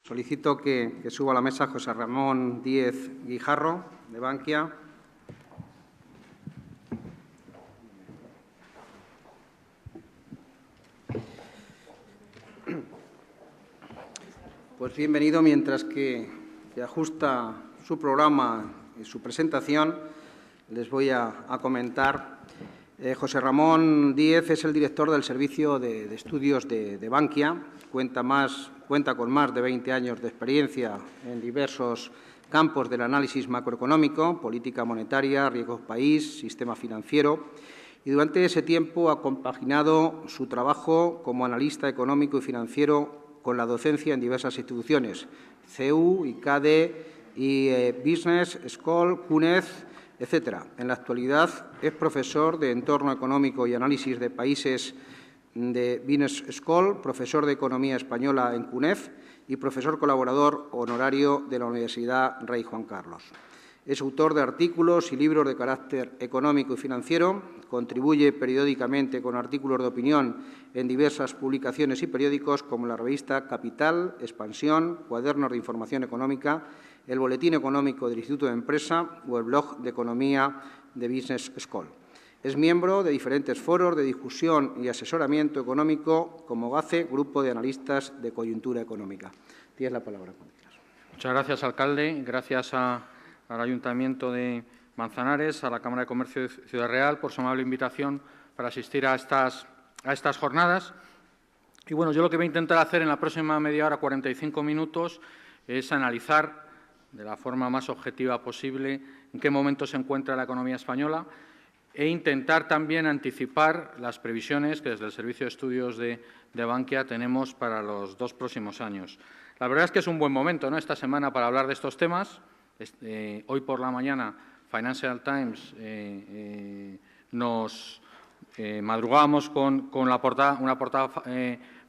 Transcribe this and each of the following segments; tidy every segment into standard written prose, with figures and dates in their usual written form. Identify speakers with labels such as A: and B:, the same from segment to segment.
A: Solicito que suba a la mesa José Ramón Díez Guijarro, de Bankia. Pues bienvenido. Mientras que ajusta su programa y su presentación, les voy a comentar. José Ramón Díez es el director del Servicio de Estudios de Bankia. Cuenta con más de 20 años de experiencia en diversos campos del análisis macroeconómico, política monetaria, riesgos país, sistema financiero, y durante ese tiempo ha compaginado su trabajo como analista económico y financiero con la docencia en diversas instituciones, CEU, ICADE, Business School, CUNED, etc. En la actualidad es profesor de Entorno Económico y Análisis de Países de Business School, profesor de Economía Española en CUNED y profesor colaborador honorario de la Universidad Rey Juan Carlos. Es autor de artículos y libros de carácter económico y financiero, contribuye periódicamente con artículos de opinión en diversas publicaciones y periódicos como la revista Capital, Expansión, Cuadernos de Información Económica, el Boletín Económico del Instituto de Empresa o el blog de Economía de Business School. Es miembro de diferentes foros de discusión y asesoramiento económico como GACE, Grupo de Analistas de Coyuntura Económica. Tienes la palabra.
B: Muchas gracias, alcalde. Gracias al Ayuntamiento de Manzanares, a la Cámara de Comercio de Ciudad Real por su amable invitación para asistir a estas jornadas. Y bueno, yo lo que voy a intentar hacer en la próxima media hora, 45 minutos, es analizar de la forma más objetiva posible en qué momento se encuentra la economía española e intentar también anticipar las previsiones que desde el Servicio de Estudios de Bankia tenemos para los 2 próximos años. La verdad es que es un buen momento, ¿no?, esta semana para hablar de estos temas. Hoy por la mañana Financial Times nos madrugábamos con una portada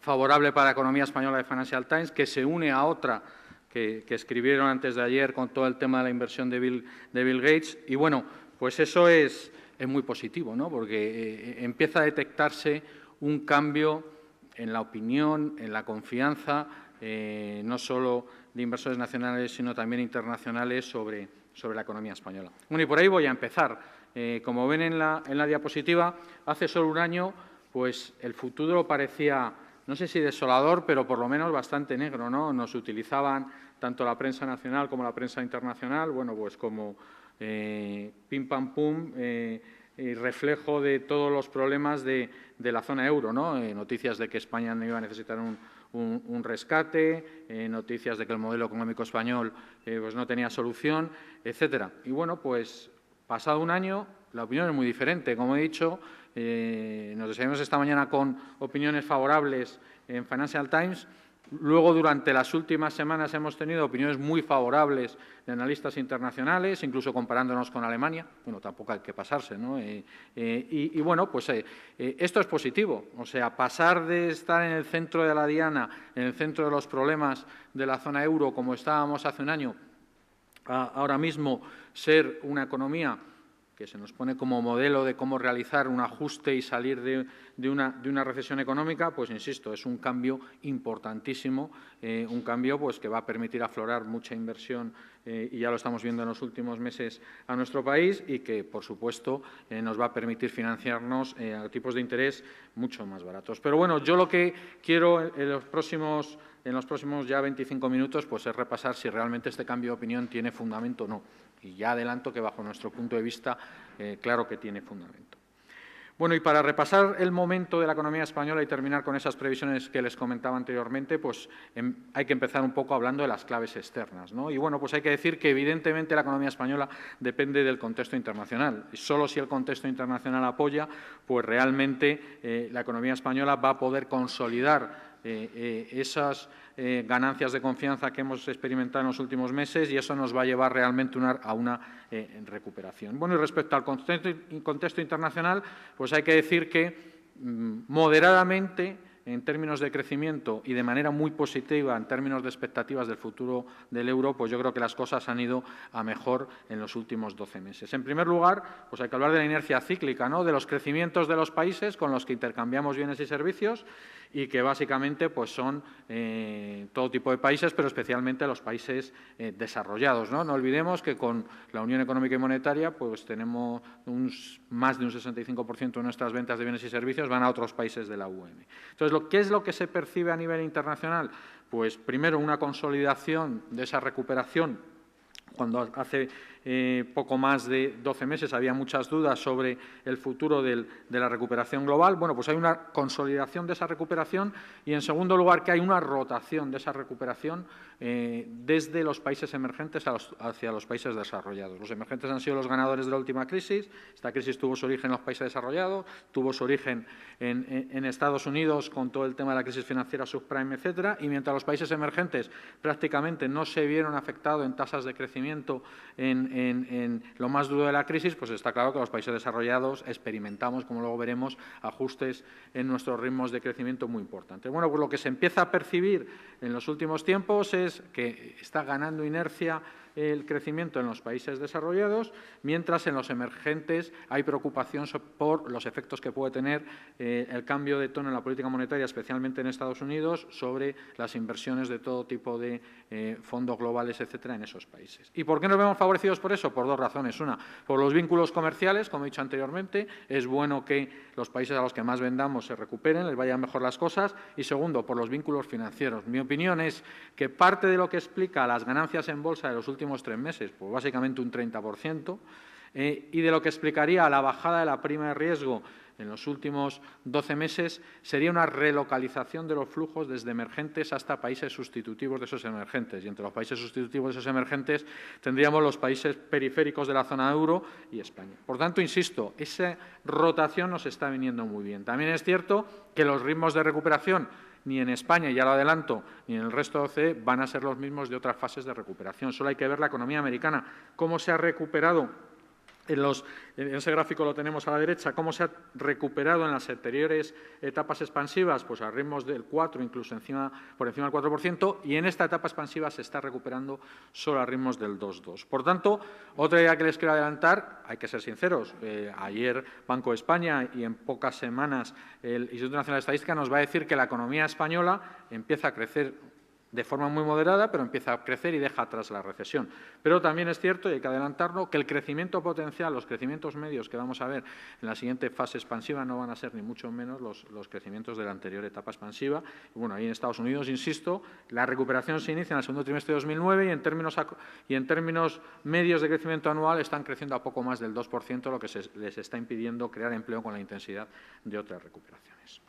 B: favorable para la economía española de Financial Times, que se une a otra que escribieron antes de ayer con todo el tema de la inversión de Bill Gates. Y bueno, pues eso es muy positivo, ¿no?, porque empieza a detectarse un cambio en la opinión, en la confianza, no solo de inversores nacionales, sino también internacionales sobre la economía española. Bueno, y por ahí voy a empezar. Como ven en la diapositiva, hace solo un año, pues el futuro parecía, no sé si desolador, pero por lo menos bastante negro, ¿no? Nos utilizaban tanto la prensa nacional como la prensa internacional, bueno, pues como pim pam pum, reflejo de todos los problemas de la zona euro, ¿no? Noticias de que España no iba a necesitar un rescate, noticias de que el modelo económico español pues no tenía solución, etcétera. Y bueno, pues pasado un año, la opinión es muy diferente. Como he dicho, nos desayunamos esta mañana con opiniones favorables en Financial Times. Luego, durante las últimas semanas, hemos tenido opiniones muy favorables de analistas internacionales, incluso comparándonos con Alemania. Bueno, tampoco hay que pasarse, ¿no? Y bueno, pues esto es positivo. O sea, pasar de estar en el centro de la diana, en el centro de los problemas de la zona euro, como estábamos hace un año, a ahora mismo ser una economía que se nos pone como modelo de cómo realizar un ajuste y salir de una recesión económica, pues insisto, es un cambio importantísimo, un cambio pues que va a permitir aflorar mucha inversión y ya lo estamos viendo en los últimos meses a nuestro país y que, por supuesto, nos va a permitir financiarnos a tipos de interés mucho más baratos. Pero bueno, yo lo que quiero en los próximos ya 25 minutos pues es repasar si realmente este cambio de opinión tiene fundamento o no. Y ya adelanto que, bajo nuestro punto de vista, claro que tiene fundamento. Bueno, y para repasar el momento de la economía española y terminar con esas previsiones que les comentaba anteriormente, pues hay que empezar un poco hablando de las claves externas, ¿no? Y bueno, pues hay que decir que evidentemente la economía española depende del contexto internacional. Y solo si el contexto internacional apoya, pues realmente la economía española va a poder consolidar esas ganancias de confianza que hemos experimentado en los últimos meses, y eso nos va a llevar realmente a una recuperación. Bueno, y respecto al contexto internacional, pues hay que decir que moderadamente, en términos de crecimiento y de manera muy positiva en términos de expectativas del futuro del euro, pues yo creo que las cosas han ido a mejor en los últimos 12 meses. En primer lugar, pues hay que hablar de la inercia cíclica, ¿no?, de los crecimientos de los países con los que intercambiamos bienes y servicios, y que básicamente pues son todo tipo de países, pero especialmente los países desarrollados, ¿no? No olvidemos que con la Unión Económica y Monetaria pues tenemos más de un 65% de nuestras ventas de bienes y servicios van a otros países de la UEM. Entonces, ¿qué es lo que se percibe a nivel internacional? Pues primero una consolidación de esa recuperación. Cuando hace poco más de 12 meses había muchas dudas sobre el futuro de la recuperación global, bueno, pues hay una consolidación de esa recuperación y, en segundo lugar, que hay una rotación de esa recuperación desde los países emergentes hacia los países desarrollados. Los emergentes han sido los ganadores de la última crisis. Esta crisis tuvo su origen en los países desarrollados, tuvo su origen en Estados Unidos con todo el tema de la crisis financiera subprime, etcétera, y mientras los países emergentes prácticamente no se vieron afectados en tasas de crecimiento en lo más duro de la crisis, pues está claro que los países desarrollados experimentamos, como luego veremos, ajustes en nuestros ritmos de crecimiento muy importantes. Bueno, pues lo que se empieza a percibir en los últimos tiempos es que está ganando inercia el crecimiento en los países desarrollados, mientras en los emergentes hay preocupación por los efectos que puede tener el cambio de tono en la política monetaria, especialmente en Estados Unidos, sobre las inversiones de todo tipo de fondos globales, etcétera, en esos países. ¿Y por qué nos vemos favorecidos por eso? Por dos razones. Una, por los vínculos comerciales, como he dicho anteriormente, es bueno que los países a los que más vendamos se recuperen, les vayan mejor las cosas. Y segundo, por los vínculos financieros. Mi opinión es que parte de lo que explica las ganancias en bolsa de los últimos 3 meses, pues básicamente un 30%, y de lo que explicaría la bajada de la prima de riesgo en los últimos 12 meses sería una relocalización de los flujos desde emergentes hasta países sustitutivos de esos emergentes. Y entre los países sustitutivos de esos emergentes tendríamos los países periféricos de la zona euro y España. Por tanto, insisto, esa rotación nos está viniendo muy bien. También es cierto que los ritmos de recuperación ni en España, ya lo adelanto, ni en el resto de OCDE van a ser los mismos de otras fases de recuperación. Solo hay que ver la economía americana, cómo se ha recuperado. En ese gráfico lo tenemos a la derecha, cómo se ha recuperado en las anteriores etapas expansivas, pues a ritmos del 4, incluso por encima del 4%, y en esta etapa expansiva se está recuperando solo a ritmos del 2,2. Por tanto, otra idea que les quiero adelantar, hay que ser sinceros, ayer Banco de España y en pocas semanas el Instituto Nacional de Estadística nos va a decir que la economía española empieza a crecer de forma muy moderada, pero empieza a crecer y deja atrás la recesión. Pero también es cierto, y hay que adelantarlo, que el crecimiento potencial, los crecimientos medios que vamos a ver en la siguiente fase expansiva no van a ser ni mucho menos los crecimientos de la anterior etapa expansiva. Y bueno, ahí en Estados Unidos, insisto, la recuperación se inicia en el segundo trimestre de 2009 y en términos medios de crecimiento anual están creciendo a poco más del 2%, lo que les está impidiendo crear empleo con la intensidad de otras recuperaciones.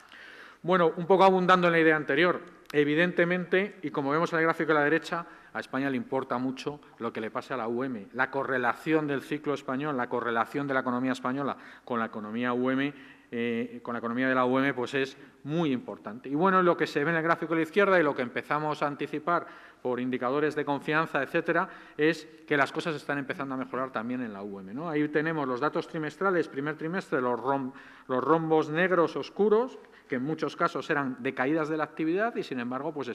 B: Bueno, un poco abundando en la idea anterior, evidentemente, y como vemos en el gráfico a la derecha, a España le importa mucho lo que le pase a la UEM. La correlación del ciclo español, la correlación de la economía española con la economía UEM, con la economía de la UEM, pues es muy importante. Y bueno, lo que se ve en el gráfico a la izquierda y lo que empezamos a anticipar por indicadores de confianza, etcétera, es que las cosas están empezando a mejorar también en la UEM, ¿no? Ahí tenemos los datos trimestrales, primer trimestre, los rombos negros oscuros, que en muchos casos eran de caídas de la actividad y, sin embargo, pues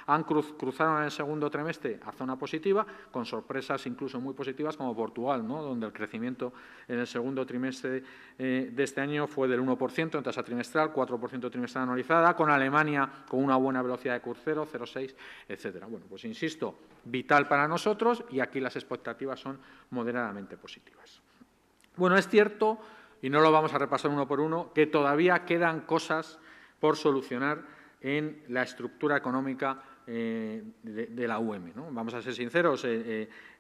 B: han cruzado en el segundo trimestre a zona positiva, con sorpresas incluso muy positivas como Portugal, ¿no? Donde el crecimiento en el segundo trimestre de este año fue del 1% en tasa trimestral, 4% trimestral anualizada, con Alemania con una buena velocidad de crucero, 0,6, etcétera. Bueno, pues insisto, vital para nosotros y aquí las expectativas son moderadamente positivas. Bueno, es cierto, y no lo vamos a repasar uno por uno, que todavía quedan cosas por solucionar en la estructura económica de la UEM, ¿no? Vamos a ser sinceros,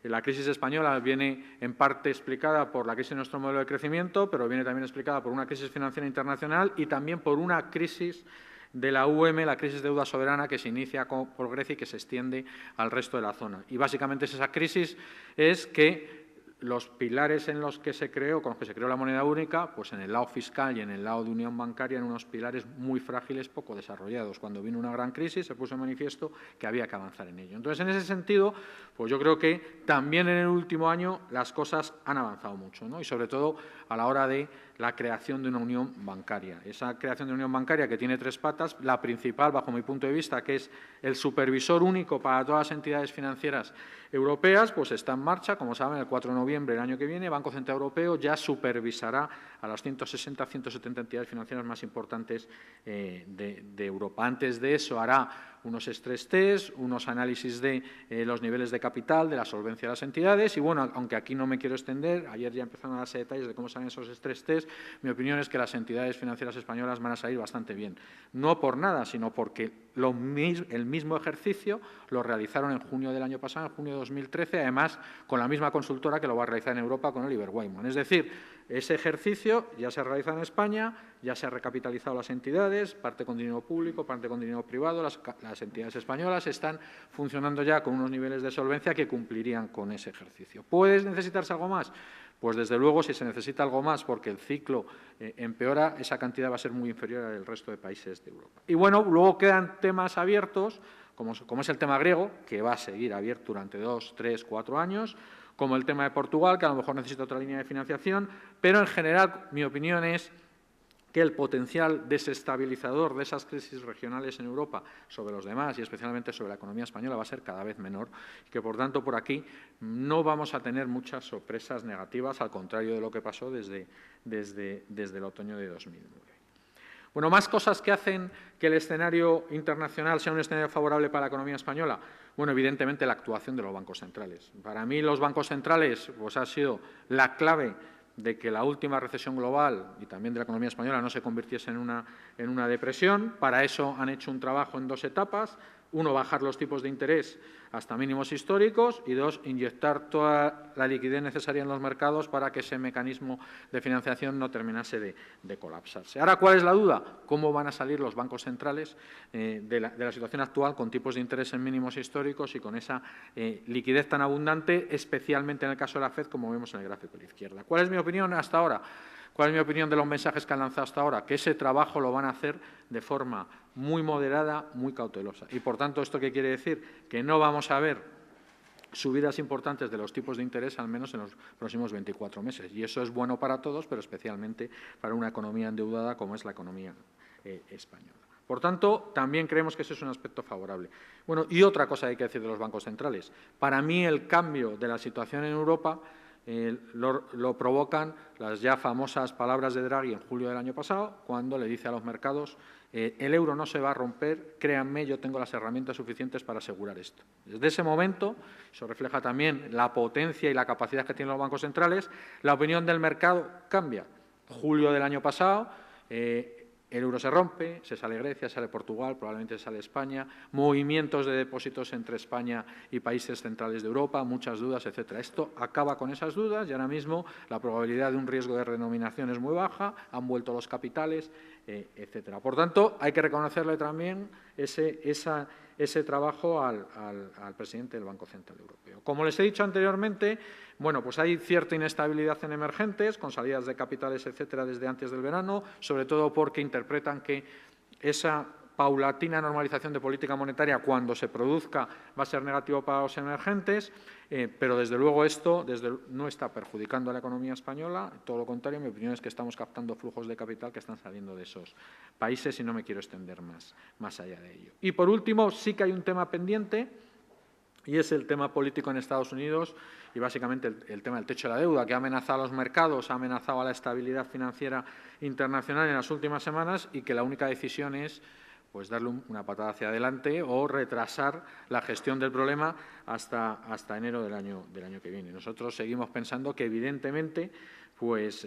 B: la crisis española viene en parte explicada por la crisis de nuestro modelo de crecimiento, pero viene también explicada por una crisis financiera internacional y también por una crisis de la UEM, la crisis de deuda soberana que se inicia por Grecia y que se extiende al resto de la zona. Y básicamente esa crisis es que los pilares en los que se creó, con los que se creó la moneda única, pues en el lado fiscal y en el lado de unión bancaria, eran unos pilares muy frágiles, poco desarrollados. Cuando vino una gran crisis se puso en manifiesto que había que avanzar en ello. Entonces, en ese sentido, pues yo creo que también en el último año las cosas han avanzado mucho, ¿no? Y sobre todo a la hora de la creación de una unión bancaria. Esa creación de una unión bancaria que tiene 3 patas, la principal, bajo mi punto de vista, que es el supervisor único para todas las entidades financieras europeas, pues está en marcha. Como saben, el 4 de noviembre del año que viene, el Banco Central Europeo ya supervisará a las 160, 170 entidades financieras más importantes de Europa. Antes de eso hará unos stress test, unos análisis de los niveles de capital, de la solvencia de las entidades y, bueno, aunque aquí no me quiero extender, ayer ya empezaron a darse detalles de cómo salen esos stress test, mi opinión es que las entidades financieras españolas van a salir bastante bien. No por nada, sino porque el mismo ejercicio lo realizaron en junio del año pasado, en junio de 2013, además con la misma consultora que lo va a realizar en Europa con Oliver Wyman. Es decir, ese ejercicio ya se realiza en España, ya se han recapitalizado las entidades, parte con dinero público, parte con dinero privado. Las entidades españolas están funcionando ya con unos niveles de solvencia que cumplirían con ese ejercicio. ¿Puede necesitarse algo más? Pues desde luego, si se necesita algo más porque el ciclo empeora, esa cantidad va a ser muy inferior al resto de países de Europa. Y bueno, luego quedan temas abiertos, como es el tema griego, que va a seguir abierto durante 2, 3, 4 años, como el tema de Portugal, que a lo mejor necesita otra línea de financiación, pero en general mi opinión es que el potencial desestabilizador de esas crisis regionales en Europa sobre los demás y especialmente sobre la economía española va a ser cada vez menor y que, por tanto, por aquí no vamos a tener muchas sorpresas negativas, al contrario de lo que pasó desde el otoño de 2009. Bueno, más cosas que hacen que el escenario internacional sea un escenario favorable para la economía española. Bueno, evidentemente la actuación de los bancos centrales. Para mí los bancos centrales pues, ha sido la clave de que la última recesión global y también de la economía española no se convirtiese en una depresión. Para eso han hecho un trabajo en 2 etapas. 1, bajar los tipos de interés hasta mínimos históricos y 2, inyectar toda la liquidez necesaria en los mercados para que ese mecanismo de financiación no terminase de colapsarse. Ahora, ¿cuál es la duda? ¿Cómo van a salir los bancos centrales de la situación actual con tipos de interés en mínimos históricos y con esa liquidez tan abundante, especialmente en el caso de la FED, como vemos en el gráfico de la izquierda? ¿Cuál es mi opinión hasta ahora? ¿Cuál es mi opinión de los mensajes que han lanzado hasta ahora? Que ese trabajo lo van a hacer de forma muy moderada, muy cautelosa. Y, por tanto, ¿esto qué quiere decir? Que no vamos a ver subidas importantes de los tipos de interés, al menos en los próximos 24 meses. Y eso es bueno para todos, pero especialmente para una economía endeudada como es la economía española. Por tanto, también creemos que ese es un aspecto favorable. Bueno, y otra cosa que hay que decir de los bancos centrales. Para mí, el cambio de la situación en Europa lo provocan las ya famosas palabras de Draghi en julio del año pasado, cuando le dice a los mercados el euro no se va a romper, créanme, yo tengo las herramientas suficientes para asegurar esto. Desde ese momento, eso refleja también la potencia y la capacidad que tienen los bancos centrales, la opinión del mercado cambia. Julio del año pasado, el euro se rompe, se sale Grecia, sale Portugal, probablemente sale España, movimientos de depósitos entre España y países centrales de Europa, muchas dudas, etcétera. Esto acaba con esas dudas y ahora mismo la probabilidad de un riesgo de redenominación es muy baja, han vuelto los capitales, etcétera. Por tanto, hay que reconocerle también ese trabajo al presidente del Banco Central Europeo. Como les he dicho anteriormente, bueno, pues hay cierta inestabilidad en emergentes, con salidas de capitales, etcétera, desde antes del verano, sobre todo porque interpretan que esa paulatina normalización de política monetaria, cuando se produzca, va a ser negativo para los emergentes, pero desde luego esto no está perjudicando a la economía española, todo lo contrario, mi opinión es que estamos captando flujos de capital que están saliendo de esos países y no me quiero extender más allá de ello. Y por último, sí que hay un tema pendiente, y es el tema político en Estados Unidos y básicamente el tema del techo de la deuda, que ha amenazado a los mercados, ha amenazado a la estabilidad financiera internacional en las últimas semanas y que la única decisión es pues darle una patada hacia adelante o retrasar la gestión del problema hasta enero del año que viene. Nosotros seguimos pensando que, evidentemente, pues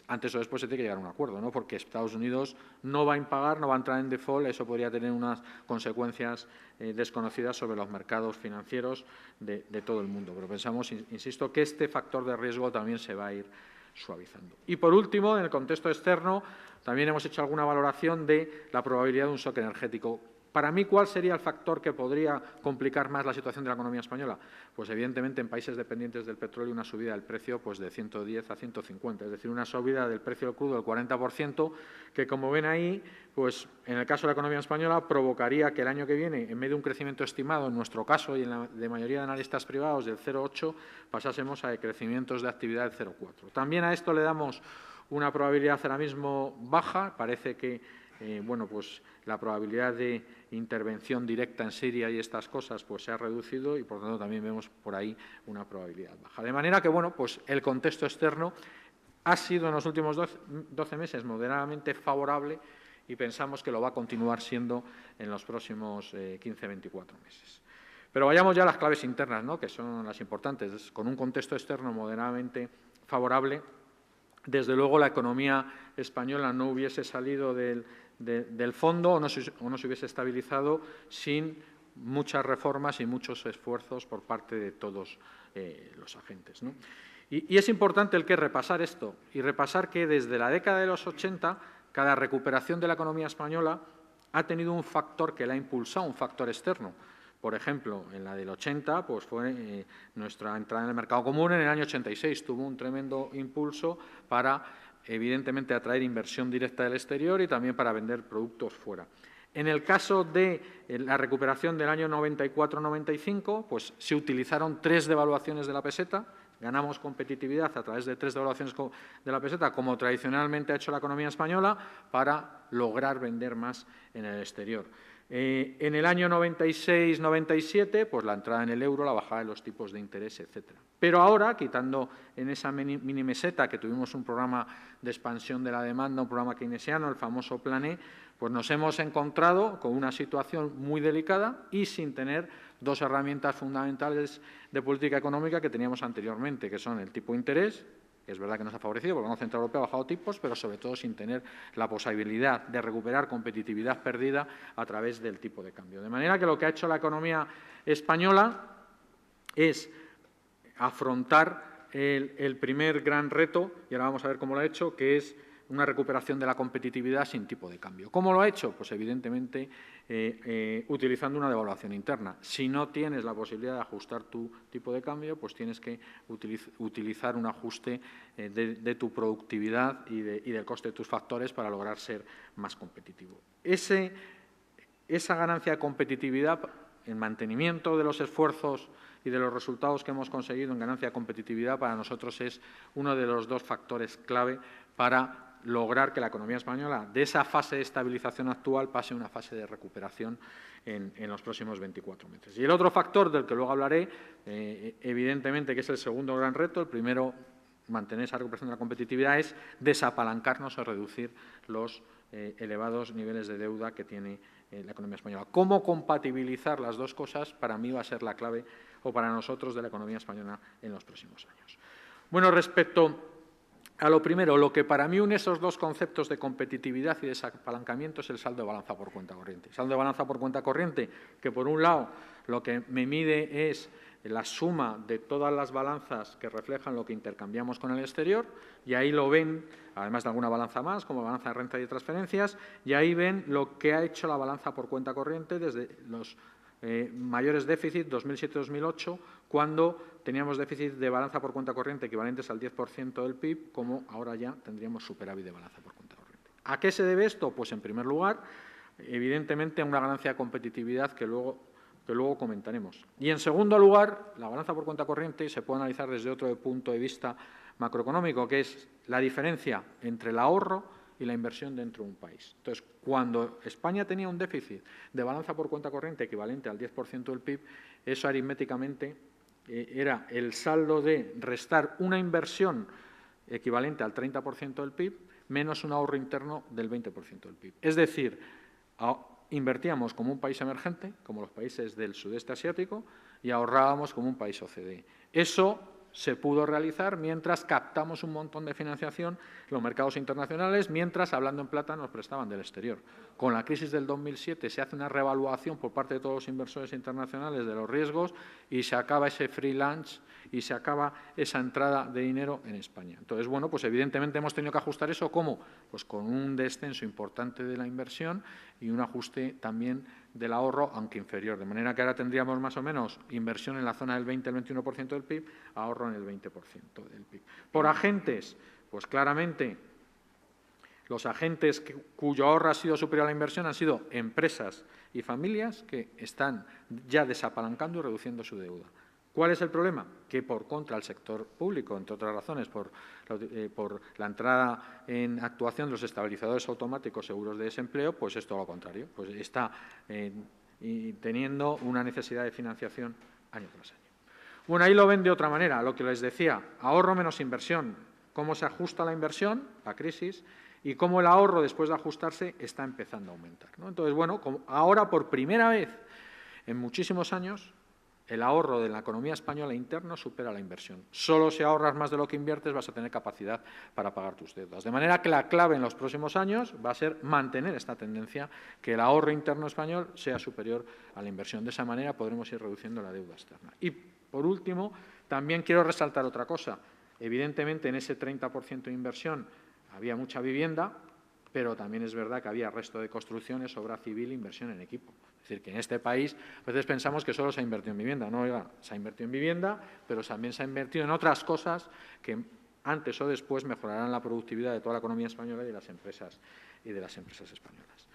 B: antes o después se tiene que llegar a un acuerdo, ¿no? Porque Estados Unidos no va a impagar, no va a entrar en default, eso podría tener unas consecuencias desconocidas sobre los mercados financieros de todo el mundo. Pero pensamos, insisto, que este factor de riesgo también se va a ir suavizando. Y, por último, en el contexto externo, también hemos hecho alguna valoración de la probabilidad de un shock energético. Para mí, ¿cuál sería el factor que podría complicar más la situación de la economía española? Pues, evidentemente, en países dependientes del petróleo, una subida del precio pues, de 110 a 150, es decir, una subida del precio del crudo del 40%, que, como ven ahí, pues, en el caso de la economía española, provocaría que el año que viene, en medio de un crecimiento estimado, en nuestro caso y en la de mayoría de analistas privados, del 0,8, pasásemos a crecimientos de actividad del 0,4. También a esto le damos una probabilidad ahora mismo baja. Parece que bueno, pues la probabilidad de intervención directa en Siria y estas cosas pues se ha reducido y, por lo tanto, también vemos por ahí una probabilidad baja. De manera que, bueno, pues el contexto externo ha sido en los últimos 12 meses moderadamente favorable y pensamos que lo va a continuar siendo en los próximos 15-24 meses. Pero vayamos ya a las claves internas, ¿no?, que son las importantes. Con un contexto externo moderadamente favorable, desde luego la economía española no hubiese salido del fondo o no se hubiese estabilizado sin muchas reformas y muchos esfuerzos por parte de todos los agentes, ¿no? Y es importante el que repasar esto y repasar que desde la década de los 80 cada recuperación de la economía española ha tenido un factor que la ha impulsado, un factor externo. Por ejemplo, en la del 80 pues fue nuestra entrada en el mercado común. En el año 86 tuvo un tremendo impulso para, evidentemente, atraer inversión directa del exterior y también para vender productos fuera. En el caso de la recuperación del año 94-95, pues se utilizaron 3 devaluaciones de la peseta. Ganamos competitividad a través de 3 devaluaciones de la peseta, como tradicionalmente ha hecho la economía española, para lograr vender más en el exterior. En el año 96-97, pues la entrada en el euro, la bajada de los tipos de interés, etcétera. Pero ahora, quitando en esa mini meseta que tuvimos un programa de expansión de la demanda, un programa keynesiano, el famoso Plan E, pues nos hemos encontrado con una situación muy delicada y sin tener 2 herramientas fundamentales de política económica que teníamos anteriormente, que son el tipo de interés, que es verdad que nos ha favorecido porque el Banco Central Europeo ha bajado tipos, pero sobre todo sin tener la posibilidad de recuperar competitividad perdida a través del tipo de cambio. De manera que lo que ha hecho la economía española es afrontar el primer gran reto, y ahora vamos a ver cómo lo ha hecho, que es una recuperación de la competitividad sin tipo de cambio. ¿Cómo lo ha hecho? Pues evidentemente utilizando una devaluación interna. Si no tienes la posibilidad de ajustar tu tipo de cambio, pues tienes que utilizar un ajuste de tu productividad y del coste de tus factores para lograr ser más competitivo. Esa ganancia de competitividad, el mantenimiento de los esfuerzos y de los resultados que hemos conseguido en ganancia de competitividad, para nosotros es uno de los 2 factores clave para lograr que la economía española, de esa fase de estabilización actual, pase a una fase de recuperación en los próximos 24 meses. Y el otro factor del que luego hablaré, evidentemente, que es el segundo gran reto, el primero, mantener esa recuperación de la competitividad, es desapalancarnos o reducir los elevados niveles de deuda que tiene la economía española. ¿Cómo compatibilizar las 2 cosas? Para mí va a ser la clave, o para nosotros, de la economía española en los próximos años. Bueno, respecto a lo primero, lo que para mí une esos 2 conceptos de competitividad y desapalancamiento es el saldo de balanza por cuenta corriente. El saldo de balanza por cuenta corriente, que por un lado lo que me mide es la suma de todas las balanzas que reflejan lo que intercambiamos con el exterior, y ahí lo ven, además de alguna balanza más, como balanza de renta y de transferencias, y ahí ven lo que ha hecho la balanza por cuenta corriente desde los mayores déficits 2007-2008, cuando teníamos déficit de balanza por cuenta corriente equivalentes al 10% del PIB, como ahora ya tendríamos superávit de balanza por cuenta corriente. ¿A qué se debe esto? Pues, en primer lugar, evidentemente, a una ganancia de competitividad que luego comentaremos. Y, en segundo lugar, la balanza por cuenta corriente se puede analizar desde otro punto de vista macroeconómico, que es la diferencia entre el ahorro y la inversión dentro de un país. Entonces, cuando España tenía un déficit de balanza por cuenta corriente equivalente al 10% del PIB, eso aritméticamente era el saldo de restar una inversión equivalente al 30% del PIB menos un ahorro interno del 20% del PIB. Es decir, invertíamos como un país emergente, como los países del sudeste asiático, y ahorrábamos como un país OCDE. Eso se pudo realizar mientras captamos un montón de financiación en los mercados internacionales, mientras, hablando en plata, nos prestaban del exterior. Con la crisis del 2007 se hace una reevaluación por parte de todos los inversores internacionales de los riesgos y se acaba ese free lunch y se acaba esa entrada de dinero en España. Entonces, bueno, pues evidentemente hemos tenido que ajustar eso. ¿Cómo? Pues con un descenso importante de la inversión y un ajuste también del ahorro, aunque inferior. De manera que ahora tendríamos más o menos inversión en la zona del 20 al 21% del PIB, ahorro en el 20% del PIB. Por agentes, pues claramente los agentes cuyo ahorro ha sido superior a la inversión han sido empresas y familias que están ya desapalancando y reduciendo su deuda. ¿Cuál es el problema? Que, por contra, el sector público, entre otras razones, por la entrada en actuación de los estabilizadores automáticos seguros de desempleo, pues es todo lo contrario. Pues está teniendo una necesidad de financiación año tras año. Bueno, ahí lo ven de otra manera, lo que les decía, ahorro menos inversión. ¿Cómo se ajusta la inversión, la crisis? Y cómo el ahorro, después de ajustarse, está empezando a aumentar, ¿no? Entonces, bueno, ahora por primera vez en muchísimos años, el ahorro de la economía española interno supera la inversión. Solo si ahorras más de lo que inviertes vas a tener capacidad para pagar tus deudas. De manera que la clave en los próximos años va a ser mantener esta tendencia, que el ahorro interno español sea superior a la inversión. De esa manera podremos ir reduciendo la deuda externa. Y, por último, también quiero resaltar otra cosa. Evidentemente, en ese 30% de inversión había mucha vivienda, pero también es verdad que había resto de construcciones, obra civil, inversión en equipo. Es decir, que en este país a veces pensamos que solo se ha invertido en vivienda. No, oiga, se ha invertido en vivienda, pero también se ha invertido en otras cosas que antes o después mejorarán la productividad de toda la economía española y de las empresas españolas.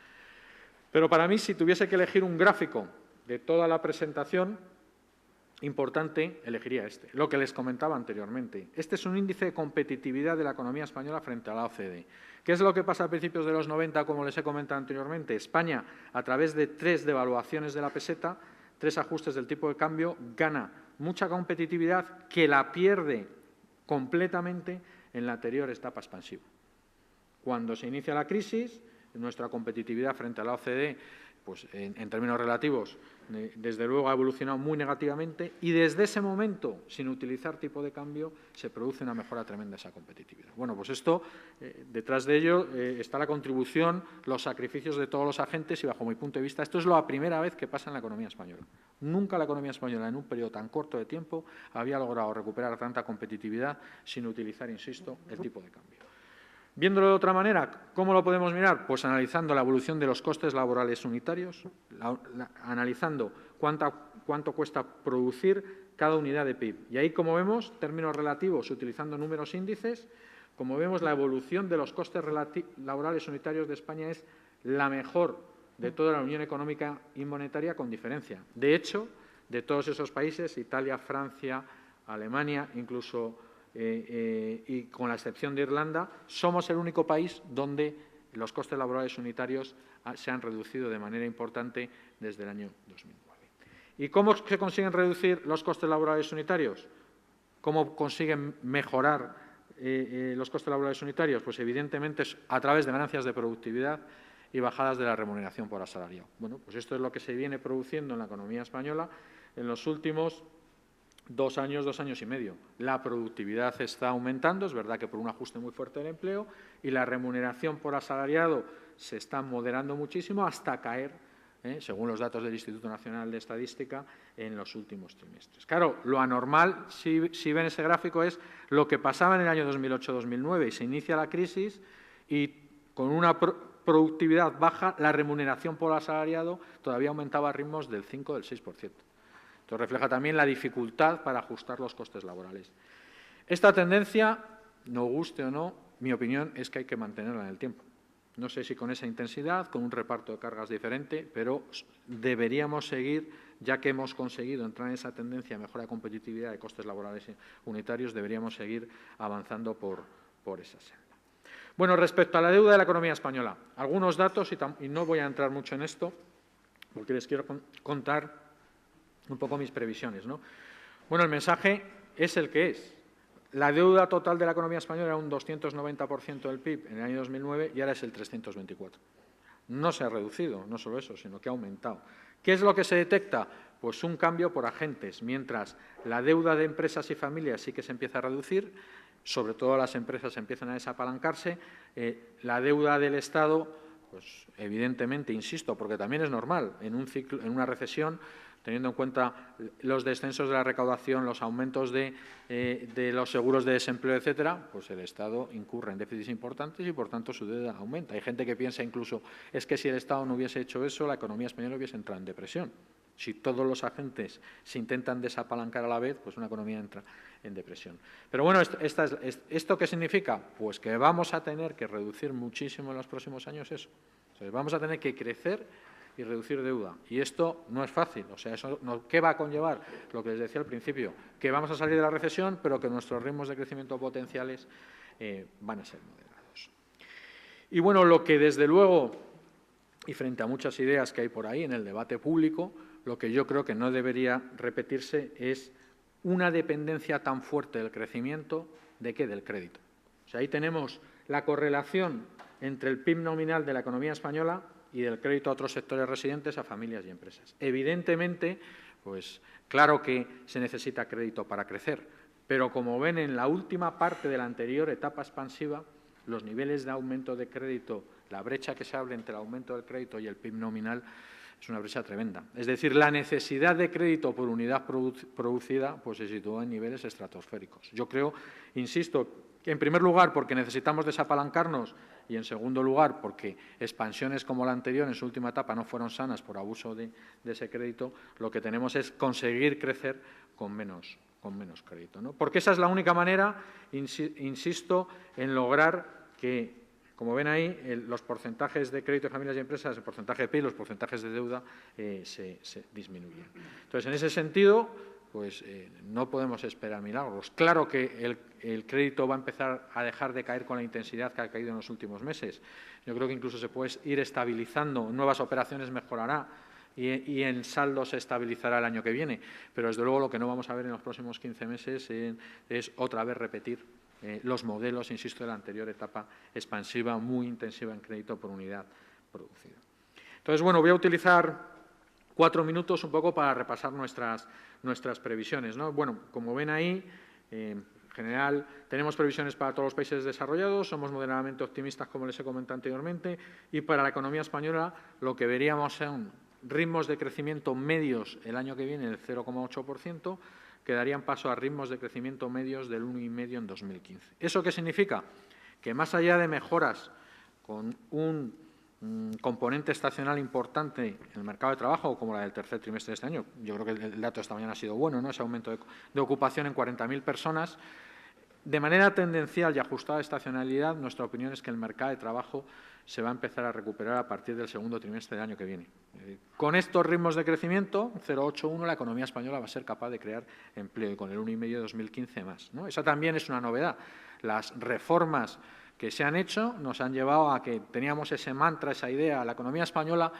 B: Pero para mí, si tuviese que elegir un gráfico de toda la presentación importante, elegiría este, lo que les comentaba anteriormente. Este es un índice de competitividad de la economía española frente a la OCDE. ¿Qué es lo que pasa a principios de los 90, como les he comentado anteriormente? España, a través de 3 devaluaciones de la peseta, 3 ajustes del tipo de cambio, gana mucha competitividad que la pierde completamente en la anterior etapa expansiva. Cuando se inicia la crisis, nuestra competitividad frente a la OCDE, pues en términos relativos, desde luego ha evolucionado muy negativamente y desde ese momento, sin utilizar tipo de cambio, se produce una mejora tremenda de esa competitividad. Bueno, pues esto, detrás de ello está la contribución, los sacrificios de todos los agentes y, bajo mi punto de vista, esto es la primera vez que pasa en la economía española. Nunca la economía española, en un periodo tan corto de tiempo, había logrado recuperar tanta competitividad sin utilizar, insisto, el tipo de cambio. Viéndolo de otra manera, ¿cómo lo podemos mirar? Pues analizando la evolución de los costes laborales unitarios, analizando cuánto cuesta producir cada unidad de PIB. Y ahí, como vemos, términos relativos, utilizando números índices, como vemos, la evolución de los costes laborales unitarios de España es la mejor de toda la Unión Económica y Monetaria, con diferencia. De hecho, de todos esos países, Italia, Francia, Alemania, incluso y con la excepción de Irlanda, somos el único país donde los costes laborales unitarios se han reducido de manera importante desde el año 2009. ¿Y cómo se consiguen reducir los costes laborales unitarios? ¿Cómo consiguen mejorar los costes laborales unitarios? Pues evidentemente es a través de ganancias de productividad y bajadas de la remuneración por asalariado. Bueno, pues esto es lo que se viene produciendo en la economía española en los últimos 2 años, 2 años y medio. La productividad está aumentando, es verdad que por un ajuste muy fuerte del empleo, y la remuneración por asalariado se está moderando muchísimo hasta caer, según los datos del Instituto Nacional de Estadística, en los últimos trimestres. Claro, lo anormal, si ven ese gráfico, es lo que pasaba en el año 2008-2009 y se inicia la crisis y con una productividad baja, la remuneración por asalariado todavía aumentaba a ritmos del 5 o del 6%. Esto refleja también la dificultad para ajustar los costes laborales. Esta tendencia, nos guste o no, mi opinión es que hay que mantenerla en el tiempo. No sé si con esa intensidad, con un reparto de cargas diferente, pero deberíamos seguir, ya que hemos conseguido entrar en esa tendencia de mejora de competitividad de costes laborales unitarios, deberíamos seguir avanzando por esa senda. Bueno, respecto a la deuda de la economía española, algunos datos, y no voy a entrar mucho en esto, porque les quiero contar un poco mis previsiones, ¿no? Bueno, el mensaje es el que es. La deuda total de la economía española era un 290% del PIB en el año 2009 y ahora es el 324%. No se ha reducido, no solo eso, sino que ha aumentado. ¿Qué es lo que se detecta? Pues un cambio por agentes. Mientras la deuda de empresas y familias sí que se empieza a reducir, sobre todo las empresas empiezan a desapalancarse, la deuda del Estado, pues evidentemente, insisto, porque también es normal, en un ciclo, en una recesión, teniendo en cuenta los descensos de la recaudación, los aumentos de los seguros de desempleo, etcétera, pues el Estado incurre en déficits importantes y, por tanto, su deuda aumenta. Hay gente que piensa incluso, es que si el Estado no hubiese hecho eso, la economía española hubiese entrado en depresión. Si todos los agentes se intentan desapalancar a la vez, pues una economía entra en depresión. Pero bueno, ¿esto qué significa? Pues que vamos a tener que reducir muchísimo en los próximos años eso. O sea, vamos a tener que crecer y reducir deuda. Y esto no es fácil. O sea, ¿qué va a conllevar? Lo que les decía al principio, que vamos a salir de la recesión, pero que nuestros ritmos de crecimiento potenciales van a ser moderados. Y bueno, lo que desde luego, y frente a muchas ideas que hay por ahí en el debate público, lo que yo creo que no debería repetirse es una dependencia tan fuerte del crecimiento, ¿de qué? Del crédito. O sea, ahí tenemos la correlación entre el PIB nominal de la economía española y del crédito a otros sectores residentes, a familias y empresas. Evidentemente, pues claro que se necesita crédito para crecer, pero como ven en la última parte de la anterior etapa expansiva, los niveles de aumento de crédito, la brecha que se abre entre el aumento del crédito y el PIB nominal es una brecha tremenda. Es decir, la necesidad de crédito por unidad producida pues se sitúa en niveles estratosféricos. Yo creo, insisto, que en primer lugar porque necesitamos desapalancarnos y en segundo lugar porque expansiones como la anterior en su última etapa no fueron sanas por abuso de ese crédito, lo que tenemos es conseguir crecer con menos crédito, ¿no? Porque esa es la única manera, insisto, en lograr que, como ven ahí, los porcentajes de crédito de familias y empresas, el porcentaje de PIB, los porcentajes de deuda se disminuyen. Entonces, en ese sentido, pues no podemos esperar milagros. Claro que el crédito va a empezar a dejar de caer con la intensidad que ha caído en los últimos meses. Yo creo que incluso se puede ir estabilizando, nuevas operaciones mejorará y en saldo se estabilizará el año que viene. Pero, desde luego, lo que no vamos a ver en los próximos 15 meses es otra vez repetir los modelos, insisto, de la anterior etapa expansiva, muy intensiva en crédito por unidad producida. Entonces, bueno, voy a utilizar 4 minutos un poco para repasar nuestras previsiones, ¿no? Bueno, como ven ahí, en general tenemos previsiones para todos los países desarrollados, somos moderadamente optimistas, como les he comentado anteriormente, y para la economía española lo que veríamos son ritmos de crecimiento medios el año que viene del 0,8%, que darían paso a ritmos de crecimiento medios del 1,5% en 2015. ¿Eso qué significa? Que más allá de mejoras con un componente estacional importante en el mercado de trabajo, como la del tercer trimestre de este año, yo creo que el dato de esta mañana ha sido bueno, ¿no? Ese aumento de ocupación en 40.000 personas, de manera tendencial y ajustada a estacionalidad, nuestra opinión es que el mercado de trabajo se va a empezar a recuperar a partir del segundo trimestre del año que viene. Con estos ritmos de crecimiento, 0,8-1, la economía española va a ser capaz de crear empleo y con el 1,5 de 2015 más, ¿no? Esa también es una novedad. Las reformas que se han hecho nos han llevado a que teníamos ese mantra, esa idea, la economía española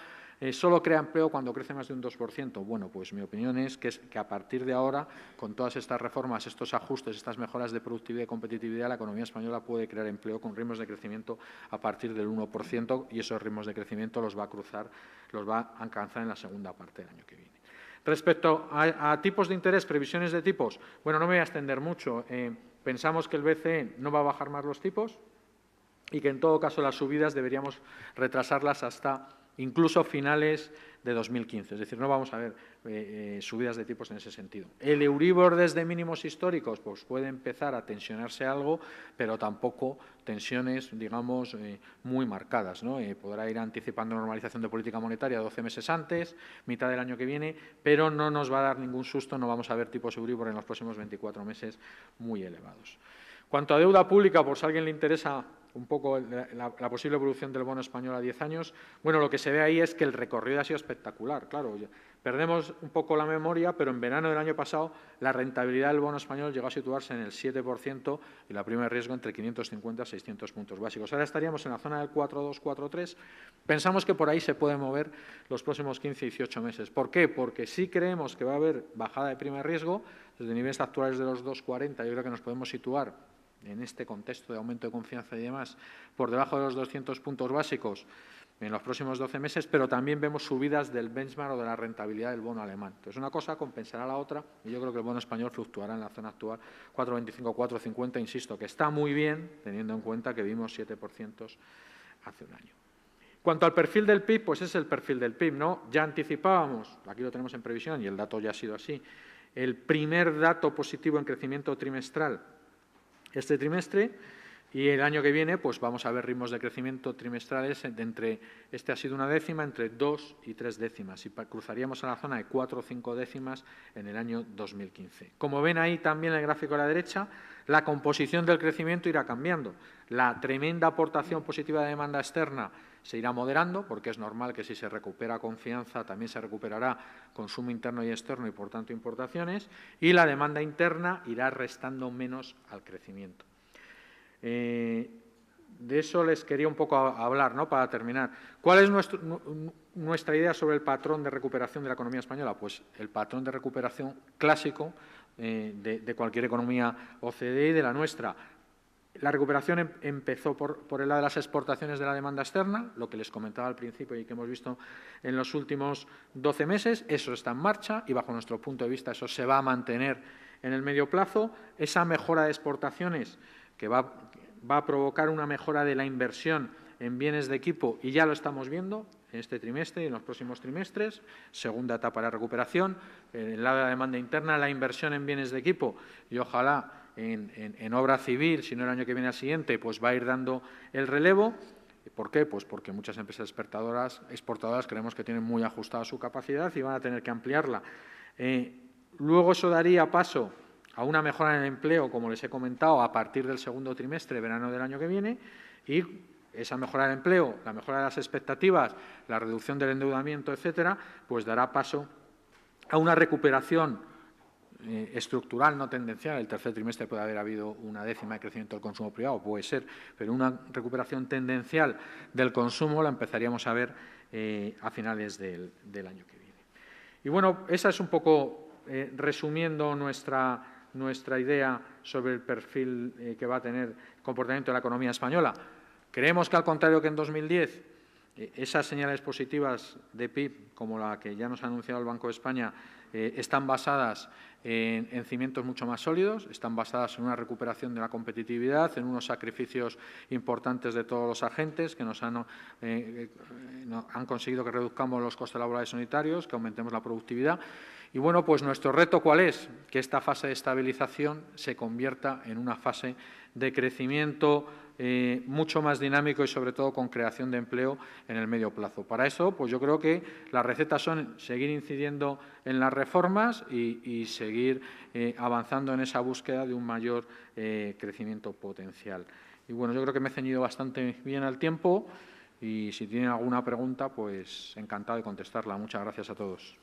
B: solo crea empleo cuando crece más de un 2%. Bueno, pues mi opinión es que a partir de ahora, con todas estas reformas, estos ajustes, estas mejoras de productividad y competitividad, la economía española puede crear empleo con ritmos de crecimiento a partir del 1% y esos ritmos de crecimiento los va a alcanzar en la segunda parte del año que viene. Respecto a tipos de interés, previsiones de tipos, bueno, no me voy a extender mucho. Pensamos que el BCE no va a bajar más los tipos y que, en todo caso, las subidas deberíamos retrasarlas hasta incluso finales de 2015. Es decir, no vamos a ver subidas de tipos en ese sentido. El Euribor desde mínimos históricos pues puede empezar a tensionarse algo, pero tampoco tensiones, digamos, muy marcadas, ¿no? Podrá ir anticipando normalización de política monetaria 12 meses antes, mitad del año que viene, pero no nos va a dar ningún susto, no vamos a ver tipos Euribor en los próximos 24 meses muy elevados. Cuanto a deuda pública, por si a alguien le interesa un poco la posible evolución del bono español a 10 años, bueno, lo que se ve ahí es que el recorrido ha sido espectacular. Claro, perdemos un poco la memoria, pero en verano del año pasado la rentabilidad del bono español llegó a situarse en el 7% y la prima de riesgo entre 550 y 600 puntos básicos. Ahora estaríamos en la zona del 4,2, 4,3. Pensamos que por ahí se puede mover los próximos 15 y 18 meses. ¿Por qué? Porque sí creemos que va a haber bajada de prima de riesgo. Desde niveles actuales de los 2,40 yo creo que nos podemos situar en este contexto de aumento de confianza y demás, por debajo de los 200 puntos básicos en los próximos 12 meses, pero también vemos subidas del benchmark o de la rentabilidad del bono alemán. Entonces, una cosa compensará a la otra y yo creo que el bono español fluctuará en la zona actual 4,25, 4,50, insisto, que está muy bien, teniendo en cuenta que vimos 7% hace un año. Cuanto al perfil del PIB, pues es el perfil del PIB, ¿no? Ya anticipábamos, aquí lo tenemos en previsión y el dato ya ha sido así, el primer dato positivo en crecimiento trimestral este trimestre y el año que viene pues vamos a ver ritmos de crecimiento trimestrales este ha sido una décima, entre 2 y 3 décimas y cruzaríamos a la zona de 4 o 5 décimas en el año 2015. Como ven ahí también en el gráfico a la derecha, la composición del crecimiento irá cambiando. La tremenda aportación positiva de demanda externa se irá moderando, porque es normal que si se recupera confianza también se recuperará consumo interno y externo y, por tanto, importaciones, y la demanda interna irá restando menos al crecimiento. De eso les quería un poco hablar, ¿no?, para terminar. ¿Cuál es nuestra idea sobre el patrón de recuperación de la economía española? Pues el patrón de recuperación clásico de cualquier economía OCDE y de la nuestra. La recuperación empezó por el lado de las exportaciones de la demanda externa, lo que les comentaba al principio y que hemos visto en los últimos 12 meses. Eso está en marcha y, bajo nuestro punto de vista, eso se va a mantener en el medio plazo. Esa mejora de exportaciones que va a provocar una mejora de la inversión en bienes de equipo, y ya lo estamos viendo en este trimestre y en los próximos trimestres. Segunda etapa de la recuperación. En el lado de la demanda interna, la inversión en bienes de equipo, y ojalá en obra civil, si no el año que viene al siguiente, pues va a ir dando el relevo. ¿Por qué? Pues porque muchas empresas exportadoras creemos que tienen muy ajustada su capacidad y van a tener que ampliarla. Luego eso daría paso a una mejora en el empleo, como les he comentado, a partir del segundo trimestre, verano del año que viene, y esa mejora del empleo, la mejora de las expectativas, la reducción del endeudamiento, etcétera, pues dará paso a una recuperación estructural, no tendencial. El tercer trimestre puede haber habido una décima de crecimiento del consumo privado, puede ser, pero una recuperación tendencial del consumo la empezaríamos a ver a finales del año que viene. Y bueno, esa es un poco, resumiendo nuestra idea sobre el perfil que va a tener el comportamiento de la economía española. Creemos que, al contrario que en 2010, esas señales positivas de PIB, como la que ya nos ha anunciado el Banco de España, están basadas en cimientos mucho más sólidos, están basadas en una recuperación de la competitividad, en unos sacrificios importantes de todos los agentes que nos han conseguido que reduzcamos los costes laborales unitarios, que aumentemos la productividad. Y bueno, pues nuestro reto, ¿cuál es? Que esta fase de estabilización se convierta en una fase de crecimiento mucho más dinámico y, sobre todo, con creación de empleo en el medio plazo. Para eso, pues yo creo que las recetas son seguir incidiendo en las reformas y seguir avanzando en esa búsqueda de un mayor crecimiento potencial. Y bueno, yo creo que me he ceñido bastante bien al tiempo y, si tienen alguna pregunta, pues encantado de contestarla. Muchas gracias a todos.